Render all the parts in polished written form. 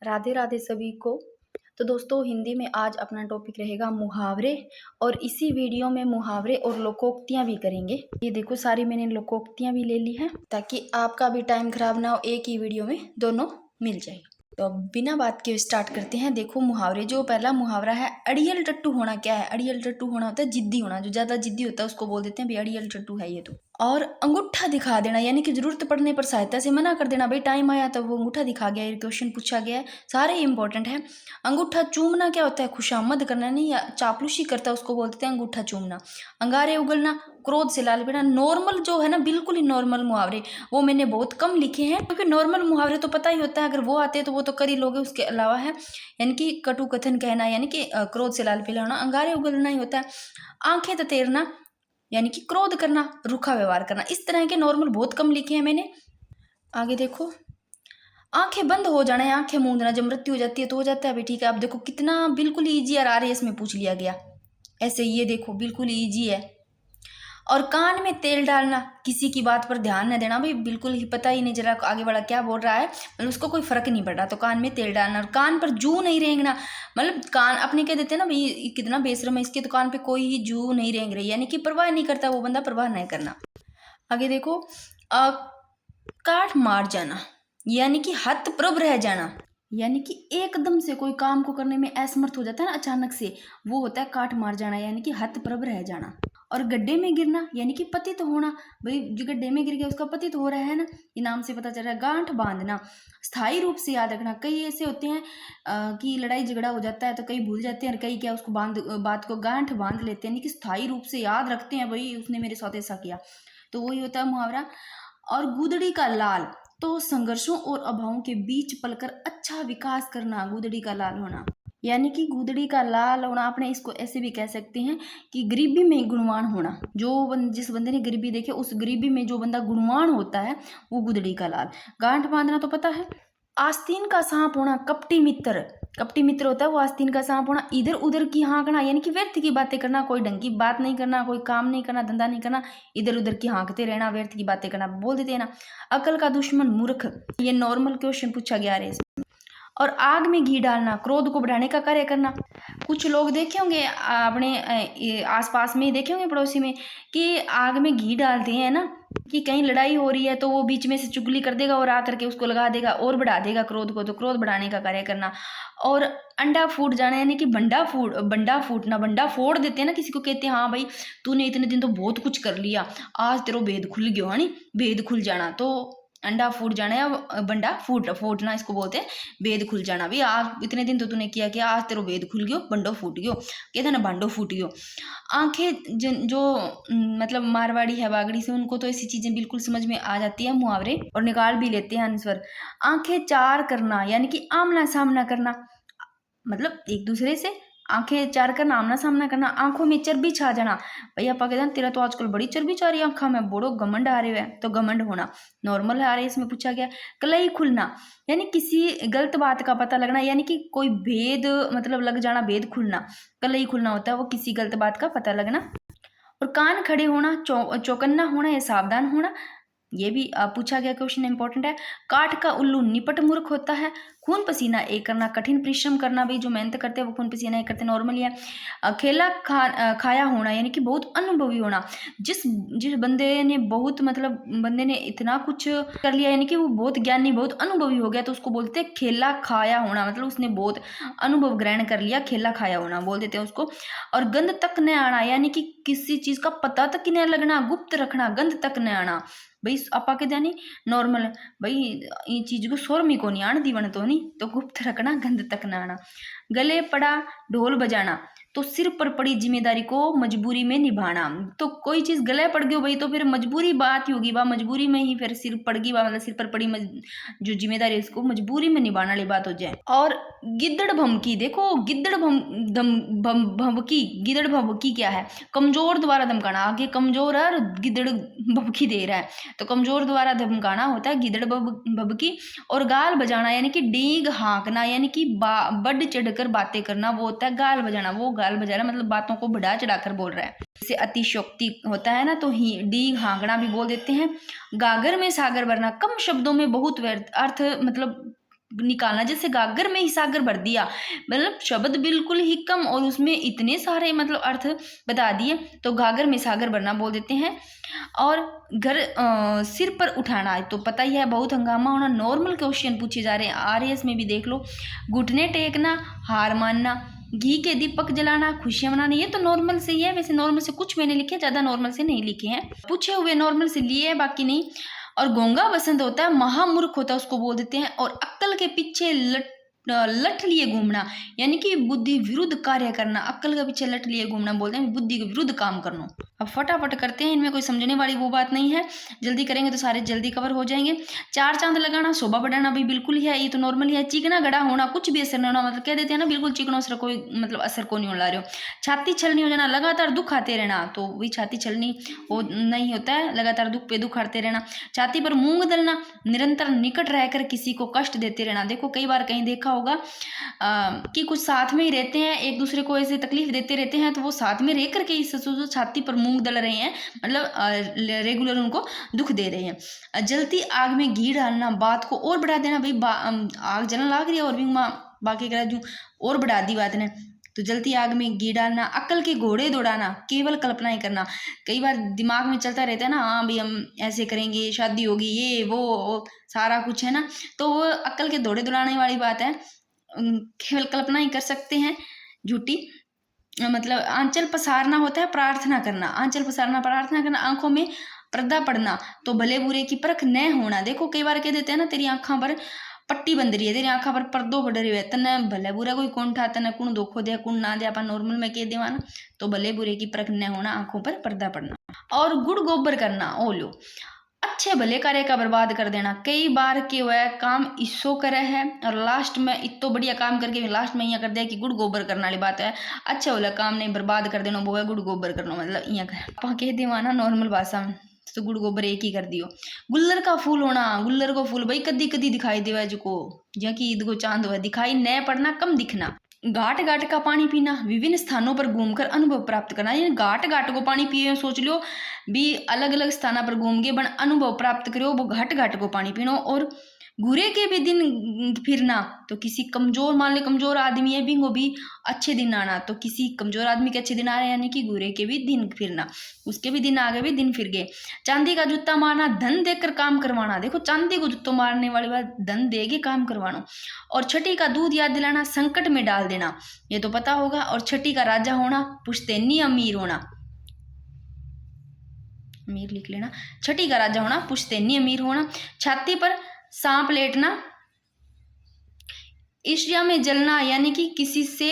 राधे राधे सभी को। तो दोस्तों हिंदी में आज अपना टॉपिक रहेगा मुहावरे और इसी वीडियो में मुहावरे और लोकोक्तियाँ भी करेंगे। ये देखो सारी मैंने लोकोक्तियाँ भी ले ली हैं ताकि आपका भी टाइम खराब ना हो, एक ही वीडियो में दोनों मिल जाए। तो अब बिना बात के स्टार्ट करते हैं। देखो मुहावरे, जो पहला मुहावरा है अड़ियल टट्टू होना। क्या है अड़ियल टट्टू होना? होता है जिद्दी होना। जो ज्यादा जिद्दी होता है उसको बोल देते हैं भाई अड़ियल टट्टू है ये तो। और अंगूठा दिखा देना यानी कि जरूरत पड़ने पर सहायता से मना कर देना। भाई टाइम आया तो वो अंगूठा दिखा गया, ये क्वेश्चन पूछा गया है, सारे इंपॉर्टेंट है। अंगूठा चूमना क्या होता है? खुशामद करना नहीं, या चापलूसी करता है उसको बोलते हैं अंगूठा चूमना। अंगारे उगलना, क्रोध से लाल पीना। नॉर्मल जो है ना, बिल्कुल ही नॉर्मल मुहावरे वो मैंने बहुत कम लिखे हैं क्योंकि नॉर्मल मुहावरे तो पता ही होता है, अगर वो आते हैं तो वो तो कर ही लोगे। उसके अलावा है यानी कि कटु कथन कहना, यानी कि क्रोध से लाल पीला होना। अंगारे उगलना ही होता है। आंखें ततेरना यानी कि क्रोध करना, रूखा व्यवहार करना। इस तरह के नॉर्मल बहुत कम लिखे हैं मैंने। आगे देखो, आंखें बंद हो जाना है, आंखें मूंदना। जब मृत्यु हो जाती है तो हो जाता है भाई, ठीक है। अब देखो कितना बिल्कुल ईजी RRS में पूछ लिया गया ऐसे, ये देखो बिल्कुल ईजी है। और कान में तेल डालना, किसी की बात पर ध्यान न देना। भाई बिल्कुल ही पता ही नहीं जरा आगे वाला क्या बोल रहा है, मतलब उसको कोई फर्क नहीं पड़ रहा, तो कान में तेल डालना। और कान पर जू नहीं रेंगना, मतलब कान अपने कह देते हैं ना भाई कितना बेशरम है, इसके तो कान पे कोई ही जू नहीं रेंग रही, यानी कि परवाह नहीं करता वो बंदा, परवाह नहीं करना। आगे देखो, काट मार जाना यानी कि हतप्रभ रह जाना, यानी कि एकदम से कोई काम को करने में असमर्थ हो जाता है ना अचानक से, वो होता है काट मार जाना यानी कि हतप्रभ रह जाना। और गड्ढे में गिरना यानी कि पतित होना। भाई जो गड्ढे में गिर गया उसका पतित हो रहा है ना, ये नाम से पता चल रहा है। गांठ बांधना, स्थायी रूप से याद रखना। कई ऐसे होते हैं कि लड़ाई झगड़ा हो जाता है तो कई भूल जाते हैं और कई क्या उसको बात को गांठ बांध लेते हैं, यानी कि स्थायी रूप से याद रखते हैं, भाई उसने मेरे साथ ऐसा किया, तो वही होता है मुहावरा। और गुदड़ी का लाल, तो संघर्षों और अभावों के बीच पलकर अच्छा विकास करना, गुदड़ी का लाल होना। यानी कि गुदड़ी का लाल होना, आपने इसको ऐसे भी कह सकते हैं कि गरीबी में गुणवान होना। जिस बंदे ने गरीबी देखे उस गरीबी में जो बंदा गुणवान होता है वो गुदड़ी का लाल। गांठ बांधना तो पता है। आस्तीन का सांप होना, कपटी मित्र। कपटी मित्र होता है वो आस्तीन का सांप होना। इधर उधर की हाँकना यानी कि व्यर्थ की बातें करना, कोई ढंग की बात नहीं करना, कोई काम नहीं करना, धंधा नहीं करना, इधर उधर की हाँकते रहना, व्यर्थ की बातें करना, बोल देते हैं ना। अकल का दुश्मन मूर्ख, ये नॉर्मल क्वेश्चन पूछा गया है। और आग में घी डालना, क्रोध को बढ़ाने का कार्य करना। कुछ लोग देखे होंगे अपने आसपास में, देखे होंगे पड़ोसी में, कि आग में घी डालते हैं ना, कि कहीं लड़ाई हो रही है तो वो बीच में से चुगली कर देगा और आकर के उसको लगा देगा और बढ़ा देगा क्रोध को, तो क्रोध बढ़ाने का कार्य करना। और अंडा फूट जाना यानी कि बंडा फूटना, बंडा फोड़ देते हैं ना किसी को, कहते हैं हाँ भाई तूने इतने दिन तो बहुत कुछ कर लिया, आज तेरा भेद खुल गया है नी, भेद खुल जाना। तो अंडा फूट जाना या बंडा फूटना, इसको बोलते हैं भेद खुल जाना। भाई आज इतने दिन तो तूने किया कि आज तेरा भेद खुल गयो, बंडो फूट गयो, कहते ना भांडो फूट गयो। आंखें जो मतलब मारवाड़ी है बागड़ी से, उनको तो ऐसी चीजें बिल्कुल समझ में आ जाती है मुहावरे, और निकाल भी लेते हैं आंसर। आंखें चार करना यानी कि आमना सामना करना, मतलब एक दूसरे से आंखें चार करना, आमना सामना करना। आंखों में चर्बी छा जाना, भैया पा कहते तेरा तो आजकल बड़ी चर्बी छा रही है आंखों में, बड़ो घमंड आ रहे है, तो घमंड होना नॉर्मल है, आ रहे इसमें पूछा गया। कलई खुलना यानी किसी गलत बात का पता लगना, यानी कि कोई भेद मतलब लग जाना, भेद खुलना, कलई खुलना होता है वो किसी गलत बात का पता लगना। और कान खड़े होना, चौकन्ना होना या सावधान होना, ये भी पूछा गया क्वेश्चन, इंपॉर्टेंट है। काठ का उल्लू निपट मूर्ख होता है। खून पसीना एक करना, कठिन परिश्रम करना, भाई जो मेहनत करते हैं वो खून पसीना एक करते, नॉर्मली है। खेला खाया होना यानी कि बहुत अनुभवी होना। जिस जिस बंदे ने बहुत मतलब बंदे ने इतना कुछ कर लिया यानी कि वो बहुत ज्ञानी बहुत अनुभवी हो गया, तो उसको बोलते हैं खेला खाया होना, मतलब उसने बहुत अनुभव ग्रहण कर लिया, खेला खाया होना बोल देते हैं उसको। और गंध तक न आना यानी कि किसी चीज का पता तक न लगना, गुप्त रखना, गंध तक न आना। भाई आपा के जानी नॉर्मल भाई ये चीज को शोर में को नहीं आना दीवन तो नहीं, तो गुप्त रखना, गंध तक न आना। गले पड़ा ढोल बजाना, तो सिर पर पड़ी जिम्मेदारी को मजबूरी में निभाना। तो कोई चीज गले पड़ गई भाई तो फिर मजबूरी बात ही होगी, बा मजबूरी में ही फिर सिर पड़ गई बा, मतलब सिर पर पड़ी जो जिम्मेदारी है उसको मजबूरी में निभाने वाली बात हो जाए। और गिद्दड़ भमकी, देखो गिद्दड़ भमकी, गिद्दड़ भमकी क्या है? कमजोर द्वारा धमकाना, आगे कमजोर है और गिद्दड़ भमकी दे रहा है, तो कमजोर द्वारा धमकाना होता है गिद्दड़ भमकी। और गाल बजाना यानी कि डीग हाँकना, यानी कि बढ़ चढ़कर बातें करना, वो होता है गाल बजाना। वो गाल बजा रहा मतलब बातों को बढ़ा चढ़ाकर बोल रहा है, जैसे अतिशयोक्ति होता है ना, तो डीग हाँकना भी बोल देते हैं। गागर में सागर भरना, कम शब्दों में बहुत व्यर्थ अर्थ, मतलब निकालना, जैसे गागर में ही सागर भर दिया, मतलब शब्द बिल्कुल ही कम और उसमें इतने सारे मतलब अर्थ बता दिए, तो गागर में सागर भरना बोल देते हैं। और घर सिर पर उठाना तो पता ही है, बहुत हंगामा होना, नॉर्मल क्वेश्चन पूछे जा रहे हैं, आरएएस में भी देख लो। घुटने टेकना, हार मानना, घी के दीपक जलाना, खुशियां मनाना, ये तो नॉर्मल से ही है। वैसे नॉर्मल से कुछ मैंने लिखे, ज़्यादा नॉर्मल से नहीं लिखे हैं, पूछे हुए नॉर्मल से लिए हैं, बाकी नहीं। और गोंगा बसंत होता है, महामूर्ख होता है उसको बोल देते हैं। और अक्ल के पीछे लठ लिए घूमना, यानी कि बुद्धि विरुद्ध कार्य करना, अक्ल के पीछे लठ लिए घूमना बोलते हैं, बुद्धि के विरुद्ध काम करना। अब फटाफट करते हैं, इनमें कोई समझने वाली वो बात नहीं है, जल्दी करेंगे तो सारे जल्दी कवर हो जाएंगे। चार चांद लगाना, शोभा बढ़ाना भी बिल्कुल ही है, ये तो नॉर्मल ही है। चिकना गड़ा होना, कुछ भी असर नहीं होना, मतलब कह देते हैं ना बिल्कुल चिकनो असर, कोई मतलब असर को नहीं हो ला रहे हो। छाती छलनी हो जाना, लगातार दुख आते रहना, तो वही छाती छलनी वो नहीं होता है, लगातार दुख पे दुख आते रहना। छाती पर मूंग दलना, निरंतर निकट रहकर किसी को कष्ट देते रहना। देखो कई बार कहीं देखा होगा कि कुछ साथ में ही रहते हैं, एक दूसरे को ऐसे तकलीफ देते रहते हैं, तो वो साथ में रह करके इस छाती पर मूंग दल रहे हैं, मतलब रेगुलर उनको दुख दे रहे हैं। जलती आग में घी डालना, बात को और बढ़ा देना, भाई आग जलन लाग रही है और भी बाकी करा दूं और बढ़ा दी बात ने, तो जलती आग में घी डालना। अक्ल के घोड़े दौड़ाना, केवल कल्पना ही करना, कई बार दिमाग में चलता रहता है ना, हाँ भाई हम ऐसे करेंगे, शादी होगी, ये वो सारा कुछ है ना, तो वो अक्ल के घोड़े दौड़ाने वाली बात है, केवल कल्पना ही कर सकते हैं, झूठी। मतलब आंचल पसारना होता है प्रार्थना करना, आंचल पसारना प्रार्थना करना। आंखों में पर्दा पड़ना, तो भले बुरे की परख न होना। देखो कई बार कह देते हैं ना, तेरी आंखों पर पट्टी बंध रही है, तेरी आंखों पर पर्दो पड़ रही है, तने भले बुरा कोई कौन था, तने कुण धोखो दिया कुण ना दिया, अपन नॉर्मल में कह देवा ना, तो भले बुरे की परख न होना, आंखों पर पर्दा पड़ना। और गुड़ गोबर करना, ओ लो, अच्छे भले कार्य का बर्बाद कर देना। कई बार के वह काम इसो करे है और लास्ट में इतो बढ़िया काम करके लास्ट में यहाँ कर दिया कि गुड़ गोबर करने वाली बात है, अच्छे वाला काम नहीं बर्बाद कर देना, वो है गुड़ गोबर करना, मतलब यहाँ कर कह देवा ना नॉर्मल भाषा में, तो गुड़ गोबर एक ही कर दियो। गुल्लर का फूल होना, गुल्लर को फूल भाई कदी कदी दिखाई देवा जो को, जहाँ की ईद को चांद हुआ, दिखाई न पड़ना, कम दिखना। घाट घाट का पानी पीना, विभिन्न स्थानों पर घूमकर अनुभव प्राप्त करना, यानी घाट घाट को पानी पिए, सोच लो भी अलग अलग स्थानों पर घूम के बन अनुभव प्राप्त करो, वो घाट घाट को पानी पीनो। और घूरे के भी दिन फिरना, तो किसी कमजोर, मान लो कमजोर आदमी है भी, वो भी अच्छे दिन आना, तो किसी कमजोर आदमी के अच्छे दिन आ रहे हैं, यानी कि घूरे के भी दिन फिरना, उसके भी दिन आ गए भी दिन फिर गए। चांदी का जूता मारना, धन देकर काम करवाना, देखो चांदी को जूतो मारने वाली बात, धन देके काम करवाना। और छठी का दूध याद दिलाना, संकट में डाल देना, ये तो पता होगा। और छठी का राजा होना, पुश्तैनी अमीर होना, अमीर लिख लेना, छठी का राजा होना, पुश्तैनी अमीर होना। छाती पर सांप लेटना, ईर्ष्या में जलना, यानी कि किसी से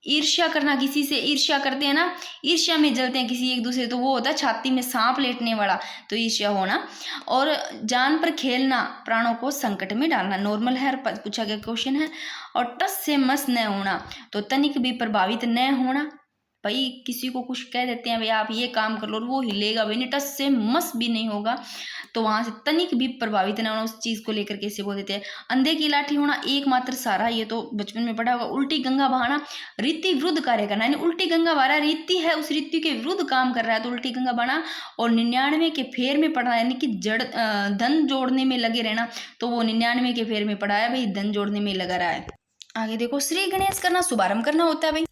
ईर्ष्या करना, किसी से ईर्ष्या करते हैं ना, ईर्ष्या में जलते हैं किसी एक दूसरे, तो वो होता है छाती में सांप लेटने वाला, तो ईर्ष्या होना। और जान पर खेलना, प्राणों को संकट में डालना, नॉर्मल है, पूछा गया क्वेश्चन है। और टस से मस न होना, तो तनिक भी प्रभावित न होना, भाई किसी को कुछ कह देते हैं भाई आप ये काम कर लो, और वो हिलेगा भाई नहीं, टस से मस भी नहीं होगा, तो वहां से तनिक भी प्रभावित न होना, उस चीज को लेकर कैसे बोल देते हैं। अंधे की लाठी होना, एकमात्र सहारा, ये तो बचपन में पढ़ा होगा। उल्टी गंगा बहाना, रीति विरुद्ध कार्य करना, यानी उल्टी गंगा बहा रहा है, रीति है उस रीति के विरुद्ध काम कर रहा है, तो उल्टी गंगा बहाना। और 99 के फेर में पढ़ना, यानी कि धन जोड़ने में लगे रहना, तो वो 99 के फेर में पढ़ा है भाई, धन जोड़ने में लगा रहा है। आगे देखो, श्री गणेश करना, शुभारंभ करना होता है भाई।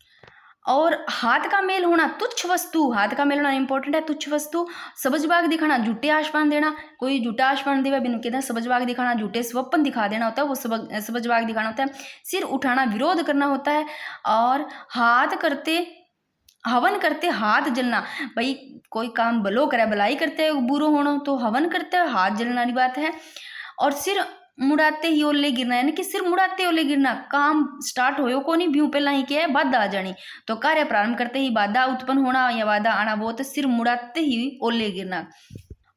और हाथ का मेल होना, तुच्छ वस्तु, हाथ का मेल होना इंपॉर्टेंट है, तुच्छ वस्तु। सबजबाग दिखाना, झूठे आशपान देना, कोई झूठा आशपान देवा बिन कहते हैं सबजबाग दिखाना, झूठे स्वप्न दिखा देना होता है, वो सबजबाग दिखाना होता है। सिर उठाना, विरोध करना होता है। और हवन करते हाथ जलना, भाई कोई काम भलो करे, भलाई करते बुरो होना, तो हवन करते हाथ जलने वाली बात है। और सिर मुड़ाते ही ओले गिरना, यानी कि सिर मुड़ाते ओले गिरना, काम स्टार्ट होयो को नहीं भ्यू पहला ही क्या है, बाधा आ जानी, तो कार्य प्रारंभ करते ही बाधा उत्पन्न होना या बाधा आना, वो तो सिर मुड़ाते ही ओले गिरना।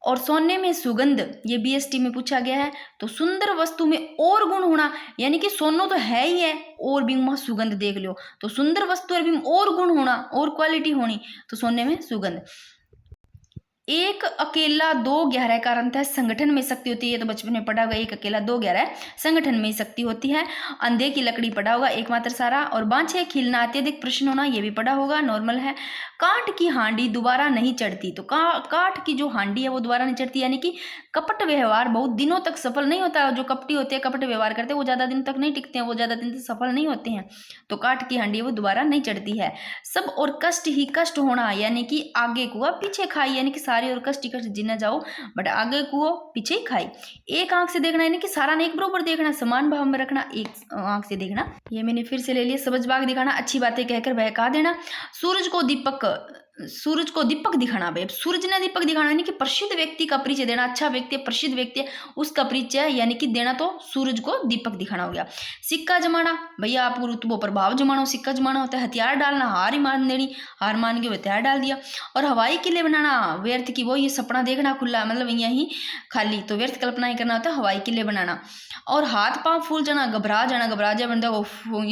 और सोने में सुगंध, ये बीएसटी में पूछा गया है, तो सुंदर वस्तु में और गुण होना, यानी कि सोनो तो है ही है, और भी वहां सुगंध देख लो, तो सुंदर वस्तु और भी और गुण होना, और क्वालिटी होनी, तो सोने में सुगंध। एक अकेला दो गहराई का अर्थ है संगठन में शक्ति होती है, ये तो बचपन में पढ़ा होगा। एक अकेला दो गहराई संगठन में शक्ति होती है। अंधे की लकड़ी पढ़ा होगा, एकमात्र सारा। और बांछे खिलना, अत्यधिक प्रश्न होना, ये भी पढ़ा होगा, नॉर्मल है। काठ की हांडी दोबारा नहीं चढ़ती, तो काठ की जो हांडी है वो दोबारा नहीं चढ़ती, यानी कि कपट व्यवहार बहुत दिनों तक सफल नहीं होता। जो कपटी होते हैं, कपट व्यवहार करते हैं, वो ज्यादा दिन तक नहीं टिकते हैं, वो ज्यादा दिन तक सफल नहीं होते हैं। तो काठ की हांडी वो दोबारा नहीं चढ़ती है। सब और कष्ट ही कष्ट होना, यानी कि आगे कुआ पीछे खाई, यानी कि सारी और कष्ट ही कष्ट जीना जाओ बट आगे कुओ पीछे ही खाई। एक आंख से देखना, यानी कि सारा नहीं एक बरोबर देखना, समान भाव में रखना, एक आंख से देखना। ये मैंने फिर से ले लिया। सबज बाग दिखाना, अच्छी बातें कहकर बहका देना। सूरज को दीपक दिखाना, भाई सूरज ने दीपक दिखाना, यानी कि प्रसिद्ध व्यक्ति का परिचय देना। अच्छा व्यक्ति, प्रसिद्ध व्यक्ति है, उसका परिचय यानी कि देना, तो सूरज को दीपक दिखाना हो गया। सिक्का जमाना, भैया आपको रुतबों पर भाव जमाना, सिक्का जमाना होता है। हथियार डालना, हार ही मान देनी, हार मान के हथियार डाल दिया। और हवाई किले बनाना, व्यर्थ की वो ये सपना देखना खुला, मतलब यहीं खाली, तो व्यर्थ कल्पना ही करना होता है हवाई किले बनाना। और हाथ पांव फूल जाना, घबरा जाए बंदा को,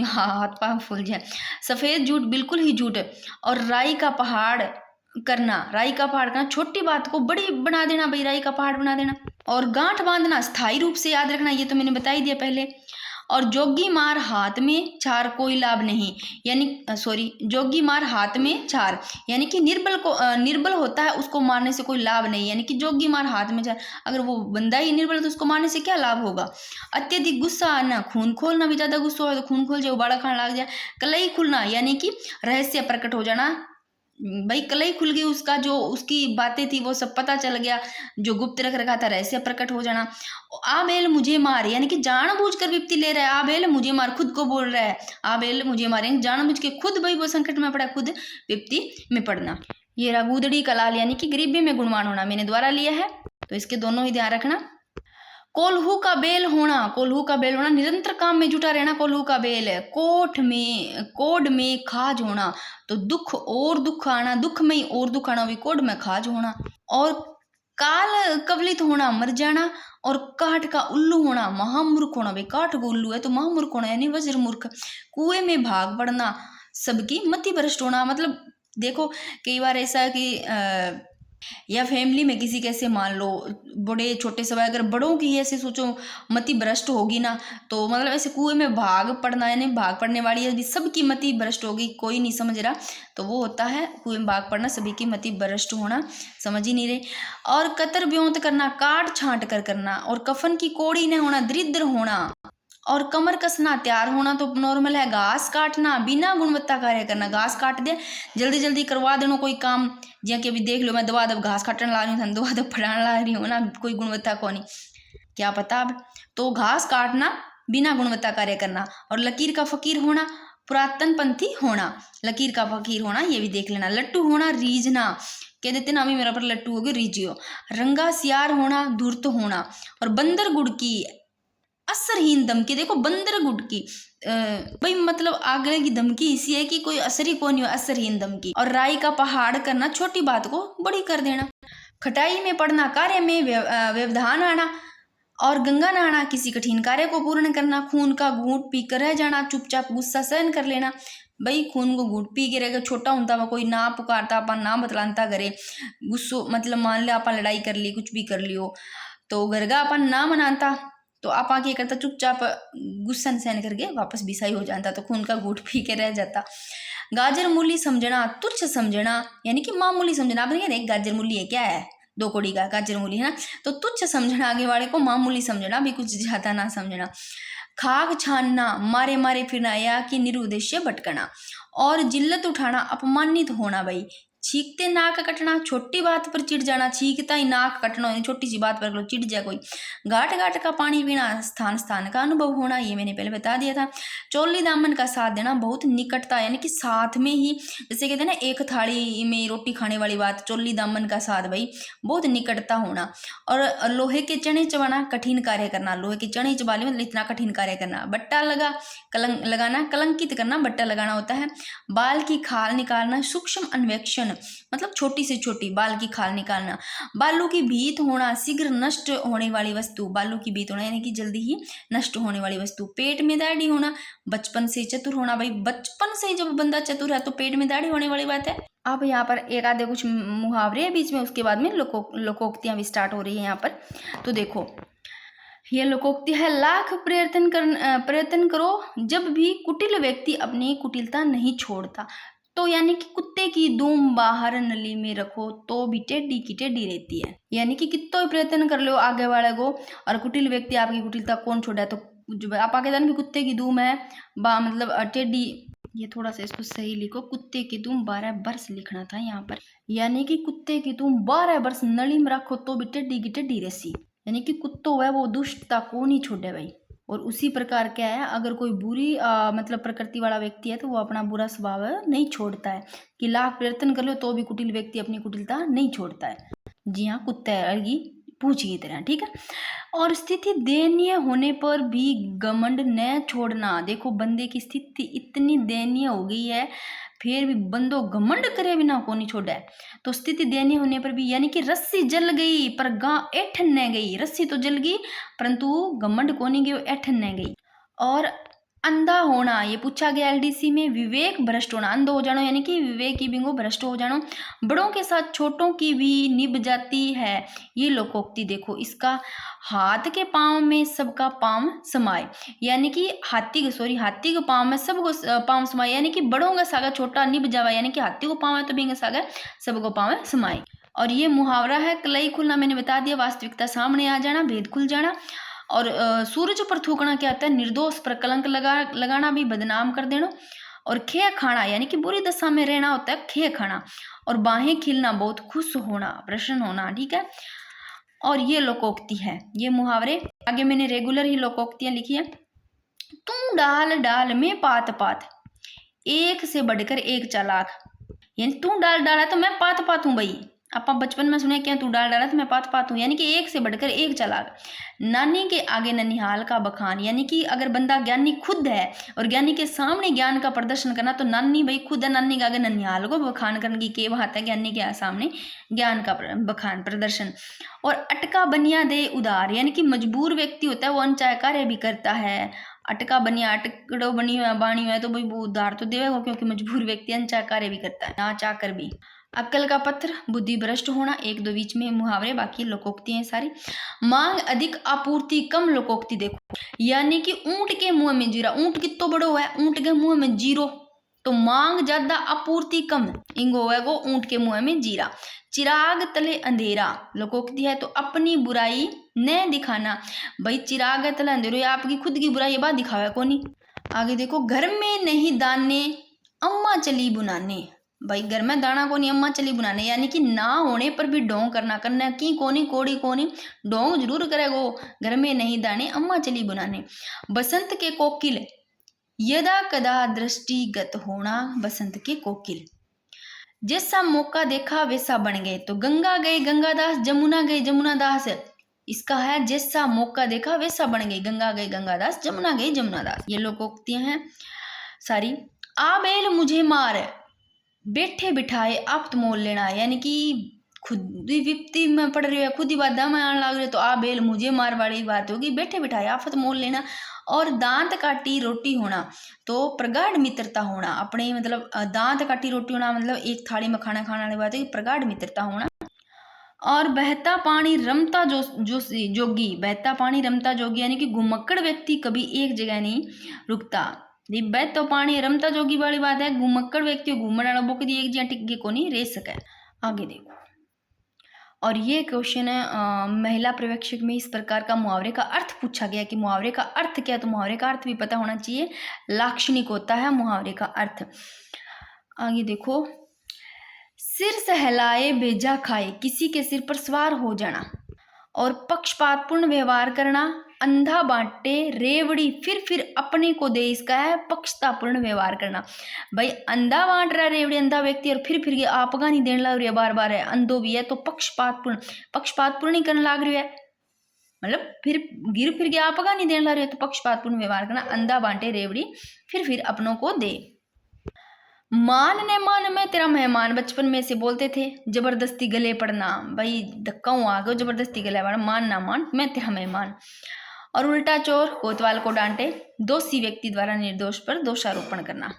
हाथ पांव फूल जाए। सफेद झूठ, बिल्कुल ही झूठ। और राई का पहाड़ करना, छोटी बात को बड़ी बना देना, भाई राई का पहाड़ बना देना। और गांठ बांधना, स्थायी रूप से याद रखना, ये तो मैंने बता ही दिया पहले। और जोगी मार हाथ में छार कोई लाभ नहीं, जोगी मार हाथ में छार, यानी कि निर्बल होता है उसको मारने से कोई लाभ नहीं, यानी कि जोगी मार हाथ में छार, अगर वो बंदा ही निर्बल है तो उसको मारने से क्या लाभ होगा। अत्यधिक गुस्सा आना, खून खोलना, भी ज्यादा गुस्सा हो तो खून खोल जाए, उबाड़ा खाना लग जाए। कलई खुलना, यानी कि रहस्य प्रकट हो जाना, भाई कलई खुल गई, उसका जो उसकी बातें थी वो सब पता चल गया, जो गुप्त रख रखा था रहस्य प्रकट हो जाना। आबेल मुझे मार, यानी कि जानबूझकर विपत्ति ले रहा है, आबेल मुझे मार, खुद को बोल रहा है आबेल मुझे मार, यानी जानबूझ के खुद भाई वो संकट में पड़ा, खुद विपत्ति में पड़ना। ये रगुदड़ी कलाल, यानी कि गरीबी में गुणवान होना, मैंने द्वारा लिया है, तो इसके दोनों ही ध्यान रखना। कोल्हू का बेल होना, निरंतर काम में जुटा रहना, कोल्हू का बेल है। कोड में खाज होना, तो दुख आना, दुख में ही और दुख आना, भी कोड में खाज होना। और काल कवलित होना, मर जाना। और काठ का उल्लू होना, महामूर्ख होना, भाई काठ को उल्लू है तो महामूर्ख होना, यानी वज्र मूर्ख। कुएं में भाग पड़ना, सबकी मति भ्रष्ट होना, मतलब देखो कई बार ऐसा है कि या फैमिली में किसी कैसे मान लो बड़े छोटे सब, अगर बड़ों की ऐसे सोचो मति भ्रष्ट होगी ना, तो मतलब ऐसे कुएं में भाग पड़ना, यानी भाग पड़ने वाली है, सबकी मति भ्रष्ट होगी, कोई नहीं समझ रहा, तो वो होता है कुएं में भाग पड़ना, सभी की मति भ्रष्ट होना, समझ ही नहीं रहे। और कतर ब्योंत करना, काट छांट कर करना। और कफन की कोड़ी न होना, दरिद्र होना। और कमर कसना, तैयार होना तो नॉर्मल है। घास काटना, बिना गुणवत्ता कार्य करना, घास काट दे जल्दी जल्दी करवा देना कोई काम, जिया कि अभी देख लो मैं दवा दब घास काटने ला रही हूँ, दवा दब पढ़ाने ला रही हूँ ना, कोई गुणवत्ता को नहीं, क्या पता अब। तो घास काटना, बिना गुणवत्ता कार्य करना। और लकीर का फकीर होना, पुरातन पंथी होना, लकीर का फकीर होना, ये भी देख लेना। लट्टू होना, रीझना, कह देते ना अभी मेरा पर लट्टू हो गया, रीझियो। रंगा सियार होना, धूर्त होना। और बंदर गुड़ की असरहीन धमकी, देखो बंदर गुड़ की भाई मतलब आगे की धमकी इसी है कि कोई असर ही कौन, असरहीन धमकी। और राई का पहाड़ करना, छोटी बात को बड़ी कर देना। खटाई में पड़ना, कार्य में व्यवधान आना। और गंगा नहाना, किसी कठिन कार्य को पूर्ण करना। खून का घूंट पीकर रह जाना, चुपचाप गुस्सा सहन कर लेना, भाई खून को घूंट पी के रहेगा, छोटा होता वह कोई ना पुकारता अपन ना बतलाता करे, गुस्सो मतलब मान लिया अपन लड़ाई कर ली, कुछ भी कर लियो, तो गरगा अपन ना मनाता, तो आप आगे करता चुपचाप गुस्सा सहन करके वापस बिसाई हो जाता, तो खून का घूंट पी के रह जाता। गाजर मूली समझना, तुच्छ समझना, यानी कि मामूली समझना। आपने क्या देख गाजर मूली है, क्या है, 2 कौड़ी का गाजर मूली है ना, तो तुच्छ समझना, आगे वाले को मामूली समझना, भी कुछ ज्यादा ना समझना। खाक छानना, मारे मारे फिरना, या कि निरुद्देश्य भटकना। और जिल्लत उठाना, अपमानित होना, भाई छींकते नाक कटना, छोटी बात पर चिढ़ जाना, छींकता ही नाक कटना, छोटी सी बात पर चिढ़ जाए कोई। घाट घाट का पानी पीना, स्थान स्थान का अनुभव होना, ये मैंने पहले बता दिया था। चोली दामन का साथ देना, बहुत निकटता, यानी कि साथ में ही, जैसे कहते हैं ना एक थाली में रोटी खाने वाली बात, चोली दामन का साथ, भाई बहुत निकटता होना। और लोहे के चने चबाना, कठिन कार्य करना, लोहे के चने चबा ले मतलब इतना कठिन कार्य करना। बट्टा लगाना, कलंकित करना, बट्टा लगाना होता है। बाल की खाल निकालना, सूक्ष्म अन्वेक्षण, मतलब छोटी से छोटी, बाल की खाल निकालना। बालों की भीत होना, शीघ्र नष्ट होने वाली वस्तु, बालों की भीत होना यानी कि जल्दी ही नष्ट होने वाली वस्तु। पेट में दाढ़ी होना, बचपन से चतुर होना। भाई बचपन से जब बंदा चतुर है तो पेट में दाढ़ी होने वाली बात है। अब यहाँ पर एक आधे कुछ मुहावरे हैं बीच में, उसके बाद में लोकोक्तियां भी स्टार्ट हो रही है यहाँ पर। तो देखो ये लोकोक्ति है, लाख प्रयत्न करो जब भी कुटिल व्यक्ति अपनी कुटिलता नहीं छोड़ता। तो यानी कि कुत्ते की दुम बाहर नली में रखो तो भी टेढ़ी की टेढ़ी रहती है। यानी कि कितना प्रयत्न कर लो आगे वाले को, और कुटिल व्यक्ति आपकी कुटिलता कौन छोड़ा। तो आप आगे जान भी कुत्ते की दुम है मतलब टेढ़ी, ये थोड़ा सा इसको सही लिखो, कुत्ते की दुम 12 बरस लिखना था यहाँ पर। यानी कि कुत्ते की दुम 12 बरस नली में रखो तो भी टेढ़ी की टेढ़ी रहती। यानी कि कुत्तो है वो दुष्टता को नहीं छोड़े भाई। और उसी प्रकार क्या है, अगर कोई बुरी मतलब प्रकृति वाला व्यक्ति है तो वो अपना बुरा स्वभाव नहीं छोड़ता है, कि लाख प्रयत्न कर लो तो भी कुटिल व्यक्ति अपनी कुटिलता नहीं छोड़ता है। जी हाँ, कुत्ता है पूछ की तरह, ठीक है। और स्थिति दयनीय होने पर भी घमंड न छोड़ना। देखो बंदे की स्थिति इतनी दयनीय हो गई है फिर भी बंदो घमंड करे बिना को नहीं छोड़ा है। तो स्थिति दयनीय होने पर भी, यानी कि रस्सी जल गई पर गां ऐठन न गई। रस्सी तो जल गई परंतु घमंड को नहीं गई, ऐठन न गई। और अंधा होना, ये पूछा गया एलडीसी में। विवेक भ्रष्ट होना, अंध हो जाना यानी कि विवेक की बिंगो भ्रष्ट हो जाना। बड़ों के साथ छोटों की भी निभ जाती है, ये लोकोक्ति देखो। इसका हाथ के पांव में सबका पांव समाए, यानी कि हाथी के पांव में सबको पांव समाए, यानी कि बड़ों का सागा छोटा निभ जावा, यानी कि हाथी को पांव है तो बिंग सागा सबको पांव समाए। और ये मुहावरा है कलई खुलना, मैंने बता दिया, वास्तविकता सामने आ जाना, भेद खुल जाना। और सूरज पर थूकना क्या होता है, निर्दोष पर कलंक लगाना भी बदनाम कर देना। और खे खाना यानी कि बुरी दशा में रहना होता है खे खाना। और बाहें खिलना बहुत खुश होना, प्रसन्न होना, ठीक है। और ये लोकोक्ति है, ये मुहावरे। आगे मैंने रेगुलर ही लोकोक्तियां लिखी है। तू डाल डाल में पात पात, एक से बढ़कर एक चालाक। यानी तू डाल डाला तो मैं पात पात हूं भाई। आप बचपन में सुने क्या, तू डाल डाला तो मैं पात पात हूं, यानी कि एक से बढ़कर एक चालाक। नानी के आगे ननिहाल का बखान, यानी कि अगर बंदा ज्ञानी खुद है और ज्ञानी के सामने ज्ञान का प्रदर्शन करना, तो नानी भाई खुद है, नानी के आगे ननिहाल को बखान करने की बात है, ज्ञानी के सामने ज्ञान का बखान प्रदर्शन। और अटका बनिया दे उधार, यानी कि मजबूर व्यक्ति होता है वो अनचाहे कार्य भी करता है। अटका बनिया, अटकड़ो बनी हुआ बाणी हुआ है तो भाई वो उधार तो देगा, क्योंकि मजबूर व्यक्ति अनचाहे कार्य भी करता है, ना चाहकर भी। अक्ल का पत्थर, बुद्धि भ्रष्ट होना, एक दो बीच में मुहावरे, बाकी लोकोक्ति हैं सारी। मांग अधिक आपूर्ति कम, लोकोक्ति देखो। यानी कि ऊंट के मुंह में जीरा, ऊंट कितो बड़ो है, ऊंट के मुंह में जीरो, तो मांग ज्यादा आपूर्ति कम, इंगो है वो ऊंट के मुंह में जीरा। चिराग तले अंधेरा, लोकोक्ति है। तो अपनी बुराई न दिखाना, भाई चिराग तले अंधेरो, या आपकी खुद की बुराई बात दिखावे को नहीं। आगे देखो, घर में नहीं दाने अम्मा चली बुनाने। भाई घर में दाना को नहीं, अम्मा चली बुनाने, यानी कि ना होने पर भी ढोंग करना की कोनी कोड़ी कोनी ढोंग जरूर करेगो। घर में नहीं दाने अम्मा चली बुनाने। बसंत के कोकिल, यदा कदा दृष्टिगत होना, बसंत के कोकिल। जैसा मौका देखा वैसा बन गए, तो गंगा गए गंगादास, जमुना गए जमुनादास। इसका है जैसा मौका देखा वैसा बन गए, गंगा गए गंगादास, जमुना गए जमुनादास। ये लोकोक्तियां हैं सारी। आ बैल मुझे मार, बैठे बिठाए आप्त मोल लेना, यानी कि खुद ही विपत्ति में पड़ रही है, खुद ही बाधा में आने लग रही है, तो आ बैल मुझे मार वाली बात होगी, बैठे बिठाए आफत मोल लेना। और दांत काटी रोटी होना, तो प्रगाढ़ मित्रता होना, अपने मतलब दांत काटी रोटी होना मतलब एक थाली में खाना खाने वाली बात है, प्रगाढ़ मित्रता होना। और बहता पानी रमता जोगी, बहता पानी रमता जोगी, यानी कि घुमक्कड़ व्यक्ति कभी एक जगह नहीं रुकता। बहता पानी रमता जोगी वाली बात है, घुमक्कड़ व्यक्ति घूमने वाला वो कभी एक जगह टिक को नहीं रह सके। आगे देखो, और ये क्वेश्चन है महिला पर्यवेक्षक में इस प्रकार का मुहावरे का अर्थ पूछा गया कि मुहावरे का अर्थ क्या है, तो मुहावरे का अर्थ भी पता होना चाहिए, लाक्षणिक होता है मुहावरे का अर्थ। आगे देखो, सिर सहलाए भेजा खाए, किसी के सिर पर सवार हो जाना। और पक्षपातपूर्ण व्यवहार करना, अंधा बांटे रेवड़ी फिर अपने को दे, इसका है पक्षतापूर्ण व्यवहार करना। भाई अंधा बांट रहा है रेवड़ी, अंधा व्यक्ति, और फिर के आपका नहीं देने लग रही है बार बार, है अंधो भी है, तो पक्षपातपूर्ण ही करने लग रही है, मतलब फिर के आपका नहीं देने लग रही है, तो पक्षपातपूर्ण व्यवहार करना। अंधा बांटे रेवड़ी फिर अपनों को दे। मान ने मान मैं तेरा मेहमान, बचपन में से बोलते थे। जबरदस्ती गले पड़ना, भाई धक्का आ गया, जबरदस्ती गले पड़ना, मान ना मान मैं तेरा मेहमान। और उल्टा चोर कोतवाल को डांटे, दोषी व्यक्ति द्वारा निर्दोष पर दोषारोपण करना।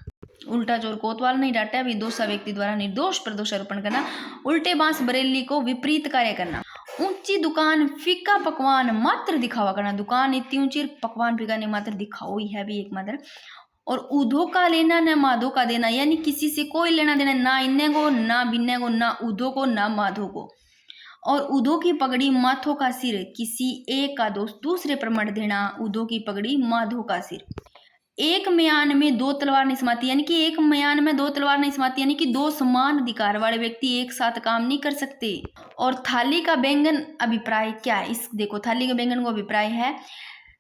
उल्टा चोर कोतवाल नहीं डांटे, अभी दोषा व्यक्ति द्वारा निर्दोष पर दोषारोपण करना। उल्टे बांस बरेली को विपरीत कार्य करना। ऊंची दुकान फीका पकवान मात्र दिखावा करना, दुकान इतनी ऊंची पकवान फीका नहीं मात्र दिखाओ ही है भी एक मात्र। और ऊधो का लेना न माधो का देना, यानी किसी से कोई लेना देना, ना इन्ने को ना बिन्ने को, ना ऊधो को ना माधो को। और ऊधो की पगड़ी माथो का सिर, किसी एक का दोष दूसरे पर मत देना, ऊधो की पगड़ी माधो का सिर। एक म्यान में दो तलवार नहीं समाती, यानी कि एक म्यान में दो तलवार नहीं समाती, यानी कि दो समान अधिकार वाले व्यक्ति एक साथ काम नहीं कर सकते। और थाली का बैंगन अभिप्राय क्या है, इस देखो थाली के बैंगन को अभिप्राय है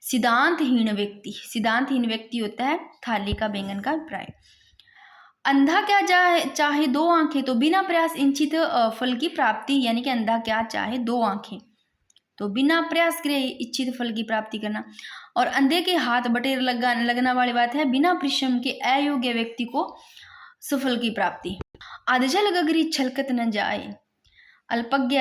सिद्धांतहीन व्यक्ति, सिद्धांतहीन व्यक्ति होता है थाली का बैंगन का अभिप्राय। अंधा क्या चाहे दो आंखें, तो बिना प्रयास इच्छित फल की प्राप्ति, यानी कि अंधा क्या चाहे दो आंखें, तो बिना प्रयास करे इच्छित फल की प्राप्ति करना। और अंधे के हाथ बटेर लगना वाली बात है, बिना परिश्रम के अयोग्य व्यक्ति को सफल की प्राप्ति। आधजल गगरी छलकत न जाए, अल्पज्ञ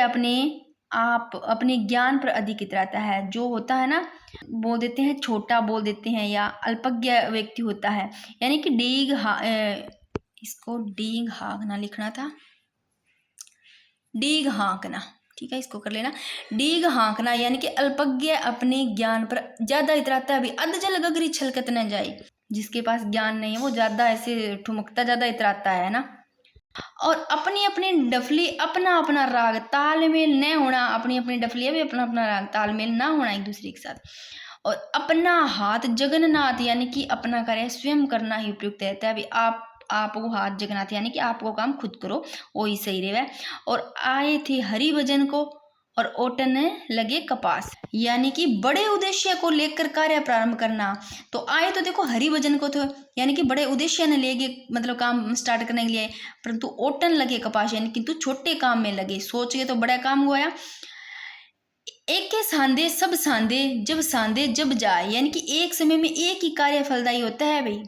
अपने ज्ञान पर अधिक इतराता है, जो होता है ना बोल देते हैं छोटा बोल देते हैं, या अल्पज्ञ व्यक्ति होता है, यानी कि इसको डीग हाँकना लिखना था, डीग हाँकना, ठीक है इसको कर लेना, डीग हाँकना, यानी कि अल्पज्ञ अपने ज्ञान पर ज्यादा इतराता है। अभी अधजल गगरी छलकत न जाए, जिसके पास ज्ञान नहीं है वो ज्यादा ऐसे ठुमकता ज्यादा इतराता है ना। और अपनी अपनी डफली अपना अपना राग तालमेल न होना, अपनी अपनी डफली भी अपना अपना राग तालमेल ना होना एक दूसरे के साथ। और अपना हाथ जगन्नाथ, यानी कि अपना कार्य स्वयं करना ही उपयुक्त रहता है। अभी आपको हाथ जगन्नाथ, यानी कि आपको काम खुद करो वो ही सही रहे। और आए थे हरि भजन को और ओटने लगे कपास, यानी कि बड़े उद्देश्य को लेकर कार्य प्रारंभ करना। तो आए तो देखो हरि भजन को, तो यानी कि बड़े उद्देश्य ने लेके मतलब काम स्टार्ट करने के लिए, परंतु ओटन लगे कपास, यानी कि तू छोटे काम में लगे, सोच के तो बड़ा काम हुआ। एक के सांदे सब सांदे, जब सांदे जब जाए, यानी कि एक समय में एक ही कार्य फलदायी होता है भाई।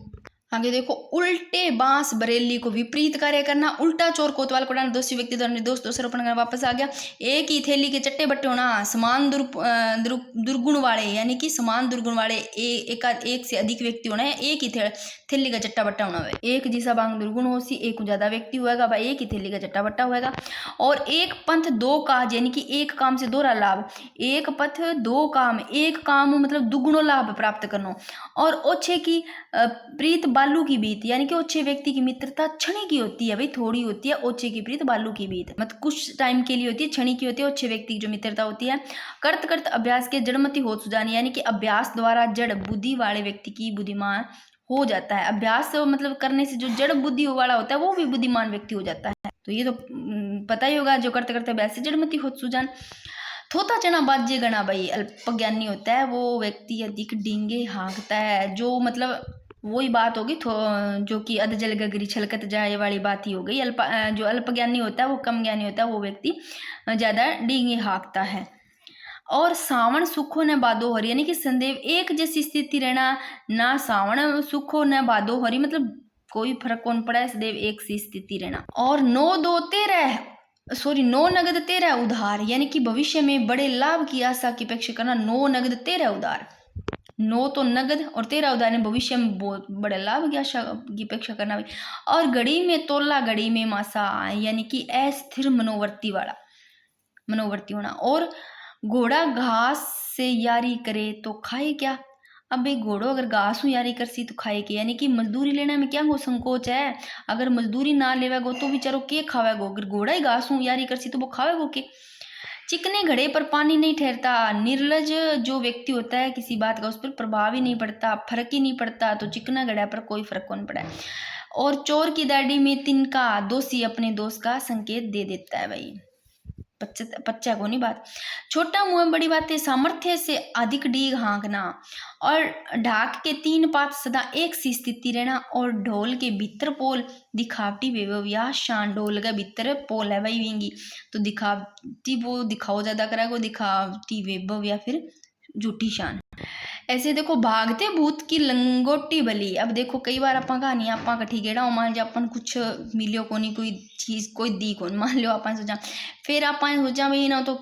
आगे देखो, उल्टे बांस बरेली को विपरीत कार्य करना। उल्टा चोर कोतवाल को डालना, दोषी व्यक्ति द्वारा निर्दोष दोषारोपण करना। वापस आ गया, एक ही थैली के चट्टे बट्टे होना, समान दुर्गुण वाले, यानी कि समान दुर्गुण वाले एक से अधिक व्यक्ति होना है, एक ही थैली का चट्टा बट्टा होना है। एक जिसा बांग दुर्गुण हो सी, एक ज्यादा व्यक्ति होगा भाई, एक ही थैली का चट्टा बट्टा होगा। और एक पंथ दो काज, यानी कि एक काम से दोहरा लाभ, एक पथ दो काम, एक काम मतलब दुगुणों लाभ प्राप्त करना। और ओछे की प्रीत बालू की बीत, यानी कि ओछे व्यक्ति की मित्रता क्षणी की होती है भाई, थोड़ी होती है। ओछे की प्रीत बालू की बीत मतलब कुछ टाइम के लिए होती है, क्षणी की होती है ओछे व्यक्ति की जो मित्रता होती है। करत करत अभ्यास के जड़मती हो सुजानी, यानी कि अभ्यास द्वारा जड़ बुद्धि वाले व्यक्ति की बुद्धिमान हो जाता है। अभ्यास मतलब करने से जो जड़ बुद्धि वाला होता है वो भी बुद्धिमान व्यक्ति हो जाता है। तो ये तो पता ही होगा, जो करते करते अभ्यास से जड़मती हो सुजान। थोता चना बाजे गणा, भाई अल्पज्ञानी होता है वो व्यक्ति अधिक डींगे हाँकता है, जो मतलब वही बात होगी जो कि अधजल गगरी छलकत जाए वाली बात ही हो गई। जो अल्पज्ञानी होता है वो कम ज्ञानी होता है, वो व्यक्ति ज्यादा डींगे हाँकता है। और सावण सुखो न बादो हरी, यानी कि संदेव एक जैसी स्थिति रहना, ना सावण सुखो न बादो हरी, मतलब कोई फर्क कौन पड़ा है, सदैव एक सी स्थिति रहना। और नौ नगद 13 उधार, यानी कि भविष्य में बड़े लाभ की आशा की अपेक्षा करना। 9 नगद 13 उधार, 9 तो नगद और 13 उधार ने भविष्य में बहुत बड़े लाभ की आशा की अपेक्षा करना। और घड़ी में तोला घड़ी में मासा, यानी कि अस्थिर मनोवर्ती होना। और घोड़ा घास से यारी करे तो खाए क्या, अब भाई घोड़ो अगर घास यारी करसी तो खाए के, यानी कि मजदूरी लेने में क्या गो संकोच है। अगर मजदूरी ना लेवेगो तो बेचारो के खावेगो, अगर घोड़ा ही घास यारी करसी तो वो खावेगो के। चिकने घड़े पर पानी नहीं ठहरता, निर्लज जो व्यक्ति होता है किसी बात का उस पर प्रभाव ही नहीं पड़ता, फर्क ही नहीं पड़ता, तो चिकना घड़ा पर कोई फर्क कौन पड़ा है। और चोर की दाढ़ी में तिनका, दोषी अपने दोस्त का संकेत दे देता है भाई, बच्चा को नहीं बात। छोटा मुंह बड़ी बातें, सामर्थ्य से अधिक डीग हाँकना। और ढाक के 3 पात सदा एक सी स्थिति रहना। और ढोल के भीतर पोल, दिखावटी वैभव या शान, ढोल का भीतर पोल है भाई विंगी, तो दिखावटी वो दिखाओ ज्यादा करेगा, दिखावटी वैभव या फिर झूठी शान। ऐसे देखो भागते भूत की लंगोटी बली। अब देखो कई बार अपा कहानी आपा कठी गेड़ा मान जा अपन कुछ मिलियो कोनी कोई चीज कोई दी कौन मान लो अपन सोचा फिर अपन सोचा भाई ना तो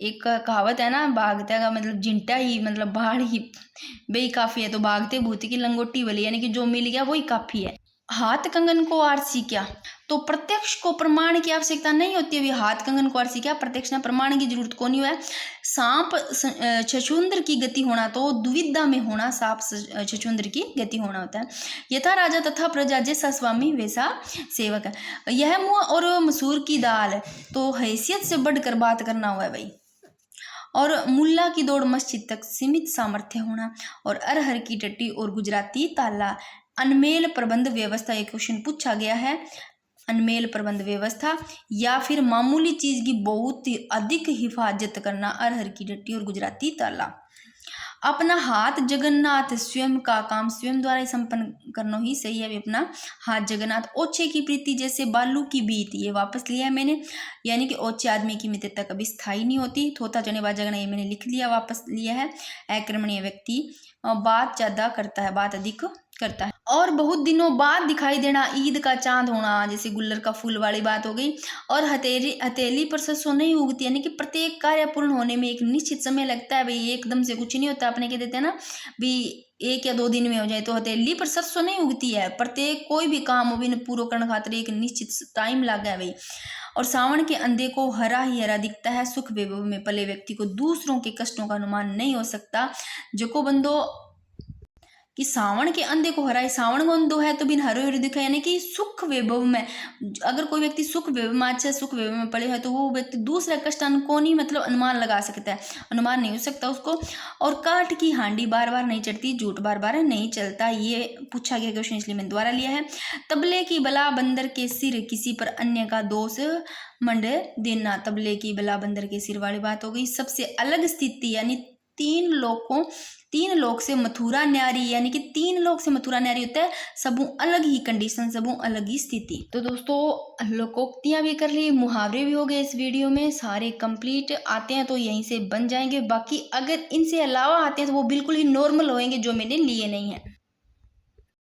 एक कहावत है ना भागते का मतलब जिंटा ही मतलब बाढ़ ही बेई काफी है। तो भागते भूत की लंगोटी बली यानी कि जो मिल गया वही काफी है। हाथ कंगन को आरसी क्या, तो प्रत्यक्ष को प्रमाण की आवश्यकता नहीं होती है। हाथ कंगन को आरसी क्या, प्रत्यक्ष प्रमाण की जरूरत को नहीं हुआ। सांप छछूंद्र की गति होना, तो दुविधा में होना सांप छछूंद्र की गति होना होता है। यथा राजा तथा प्रजा जैसा स्वामी वैसा सेवक है। यह मुँह और मसूर की दाल, तो हैसियत से बढ़कर बात करना हुआ है भाई। और मुल्ला की दौड़ मस्जिद तक सीमित सामर्थ्य होना। और अरहर की टट्टी और गुजराती ताला। अनमेल प्रबंध व्यवस्था, एक क्वेश्चन पूछा गया है। अनमेल प्रबंध व्यवस्था या फिर मामूली चीज की बहुत ही अधिक हिफाजत करना, अरहर की टट्टी और गुजराती ताला। अपना हाथ जगन्नाथ, स्वयं का काम स्वयं द्वारा ही संपन्न करना ही सही है। अपना हाथ जगन्नाथ। ओछे की प्रीति जैसे बालू की बीत, ये वापस लिया है मैंने, यानी कि ओछे आदमी की मित्रता कभी स्थायी नहीं होती। थोथा जने बाजगना ये मैंने लिख लिया, वापस लिया है। अक्रमणीय व्यक्ति बात ज्यादा करता है, बात अधिक करता है। और बहुत दिनों बाद दिखाई देना, ईद का चांद होना, जैसे गुल्लर का फूल वाली बात हो गई। और हथेली पर सरसों नहीं उगती, यानी कि प्रत्येक कार्य पूर्ण होने में एक निश्चित समय लगता है भाई, एकदम से कुछ नहीं होता। अपने कह देते हैं ना भी 1 या 2 दिन में हो जाए, तो हथेली पर सरसों नहीं उगती है। प्रत्येक कोई भी काम हो भी पूरा करने खातिर एक निश्चित टाइम लग गया भाई। और सावन के अंधे को हरा ही हरा दिखता है। सुख वैभव में पले व्यक्ति को दूसरों के कष्टों का अनुमान नहीं हो सकता। जो बंदो कि सावन के अंधे को हराए, सावन को अंधो है तो बिन हरो हरो दिखा, यानी कि सुख वैभव में अगर कोई व्यक्ति सुख वैभव में अच्छा सुख वैभव में पड़े है तो वो व्यक्ति दूसरा कष्ट को नहीं मतलब अनुमान लगा सकता है, अनुमान नहीं हो सकता उसको। और काठ की हांडी बार बार नहीं चढ़ती, झूठ बार बार नहीं चलता, ये पूछा गया क्वेश्चन इसलिए मैंने द्वारा लिया है। तबले की बला बंदर के सिर, किसी पर अन्य का दोष मंड देना। तबले की बला बंदर के सिर वाली बात हो गई। सबसे अलग स्थिति यानी 3 लोक से मथुरा न्यारी, यानी कि 3 लोक से मथुरा न्यारी होता है। सबू अलग ही कंडीशन, सबू अलग ही स्थिति। तो दोस्तों लोकोक्तियां भी कर ली, मुहावरे भी हो गए इस वीडियो में सारे कंप्लीट। आते हैं तो यहीं से बन जाएंगे, बाकी अगर इनसे अलावा आते हैं तो वो बिल्कुल ही नॉर्मल होंगे जो मैंने लिए नहीं है।